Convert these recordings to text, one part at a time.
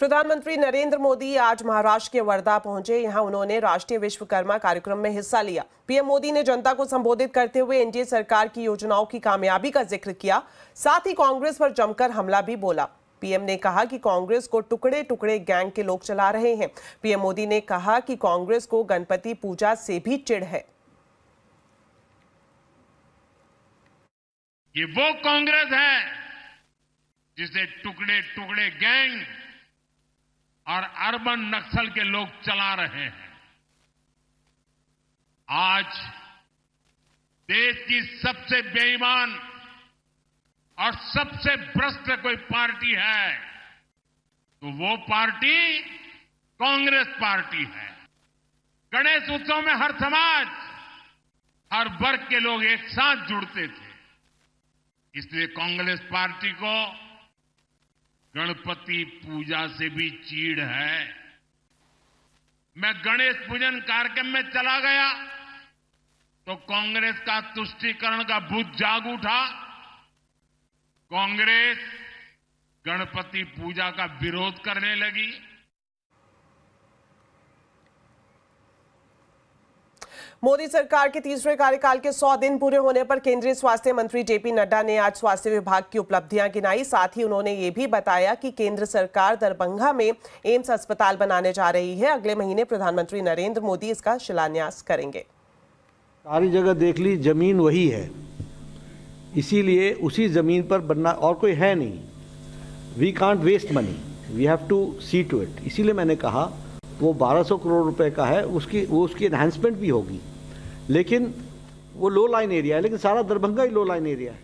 प्रधानमंत्री नरेंद्र मोदी आज महाराष्ट्र के वर्धा पहुंचे। यहां उन्होंने राष्ट्रीय विश्वकर्मा कार्यक्रम में हिस्सा लिया। पीएम मोदी ने जनता को संबोधित करते हुए एनडीए सरकार की योजनाओं की कामयाबी का जिक्र किया। साथ ही कांग्रेस पर जमकर हमला भी बोला। पीएम ने कहा कि कांग्रेस को टुकड़े टुकड़े गैंग के लोग चला रहे हैं। पीएम मोदी ने कहा कि कांग्रेस को गणपति पूजा से भी चिढ़ है। ये वो कांग्रेस है जिसे टुकड़े टुकड़े गैंग और अर्बन नक्सल के लोग चला रहे हैं। आज देश की सबसे बेईमान और सबसे भ्रष्ट कोई पार्टी है तो वो पार्टी कांग्रेस पार्टी है। गणेश उत्सव में हर समाज, हर वर्ग के लोग एक साथ जुड़ते थे, इसलिए कांग्रेस पार्टी को गणपति पूजा से भी चीड़ है। मैं गणेश पूजन कार्यक्रम में चला गया तो कांग्रेस का तुष्टीकरण का भूत जाग उठा। कांग्रेस गणपति पूजा का विरोध करने लगी। मोदी सरकार के तीसरे कार्यकाल के 100 दिन पूरे होने पर केंद्रीय स्वास्थ्य मंत्री जेपी नड्डा ने आज स्वास्थ्य विभाग की उपलब्धियां गिनाई। साथ ही उन्होंने ये भी बताया कि केंद्र सरकार दरभंगा में एम्स अस्पताल बनाने जा रही है। अगले महीने प्रधानमंत्री नरेंद्र मोदी इसका शिलान्यास करेंगे। सारी जगह देख ली, जमीन वही है, इसीलिए उसी जमीन पर बनना और कोई है नहीं। We can't waste money, we have to see to it. इसीलिए मैंने कहा वो 1200 करोड़ रुपए का है, उसकी एनहांसमेंट भी होगी, लेकिन वो लो लाइन एरिया है। लेकिन सारा दरभंगा ही लो लाइन एरिया है,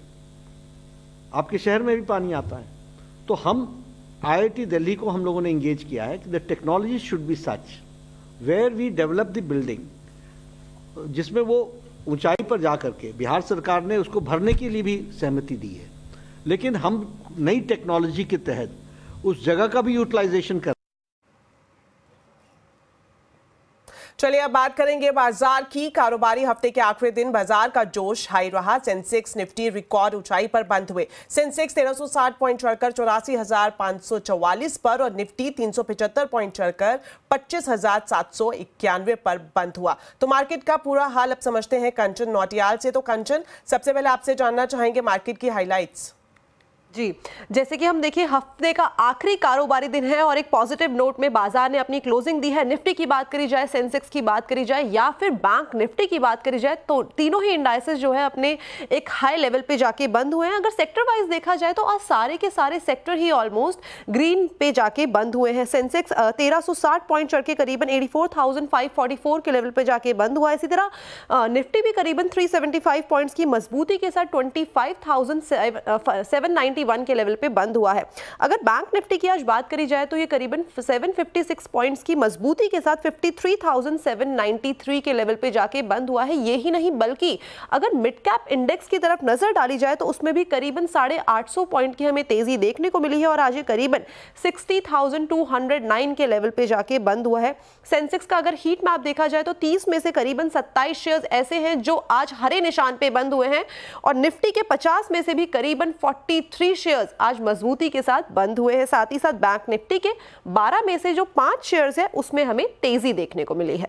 आपके शहर में भी पानी आता है। तो हम आईआईटी दिल्ली को हम लोगों ने इंगेज किया है कि the technology should be such where we develop the building, जिसमें वो ऊंचाई पर जा करके बिहार सरकार ने उसको भरने के लिए भी सहमति दी है, लेकिन हम नई टेक्नोलॉजी के तहत उस जगह का भी यूटिलाइजेशन कर। चलिए अब बात करेंगे बाजार की। कारोबारी हफ्ते के आखिरी दिन बाजार का जोश हाई रहा। सेंसेक्स निफ्टी रिकॉर्ड ऊंचाई पर बंद हुए। सेंसेक्स 1360 पॉइंट चढ़कर 84,544 पर और निफ्टी 375 पॉइंट चढ़कर 25,791 पर बंद हुआ। तो मार्केट का पूरा हाल अब समझते हैं कंचन नौटियाल से। तो कंचन, सबसे पहले आपसे जानना चाहेंगे मार्केट की हाईलाइट्स। जी, जैसे कि हम देखिए हफ्ते का आखिरी कारोबारी दिन है और एक पॉजिटिव नोट में बाजार ने अपनी क्लोजिंग दी है। निफ्टी की बात करी जाए, सेंसेक्स की बात करी जाए या फिर बैंक निफ्टी की बात करी जाए, तो तीनों ही इंडाइसेस जो है अपने एक हाई लेवल पे जाके बंद हुए हैं। अगर सेक्टर वाइज देखा जाए तो आज सारे के सारे सेक्टर ही ऑलमोस्ट ग्रीन पे जाके बंद हुए हैं। सेंसेक्स 1360 पॉइंट चढ़ के करीबन 84,544 के लेवल पे जाके बंद हुआ है। इसी तरह निफ्टी भी करीबन 375 पॉइंट्स की मजबूती के साथ 25,791 के लेवल पे बंद हुआ है। अगर बैंक निफ्टी की आज बात करी जाए तो ये करीबन 756 पॉइंट्स की मजबूती के साथ 53,793 के लेवल पे जाके बंद हुआ है। ये ही नहीं बल्कि अगर मिड कैप इंडेक्स की तरफ नजर डाली जाए तो उसमें भी करीबन 850 पॉइंट की हमें तेजी देखने को मिली है और आज ये करीबन 60,209 के लेवल पे जाके बंद हुआ है। सेंसेक्स का अगर हीट मैप देखा जाए तो 30 में से करीबन 27 शेयर्स ऐसे हैं जो आज हरे निशान पे बंद हुए हैं और निफ्टी के 50 में से भी करीबन 43 शेयर्स आज मजबूती के साथ बंद हुए हैं। साथ ही साथ बैंक निफ्टी के 12 में से जो 5 शेयर्स है उसमें हमें तेजी देखने को मिली है।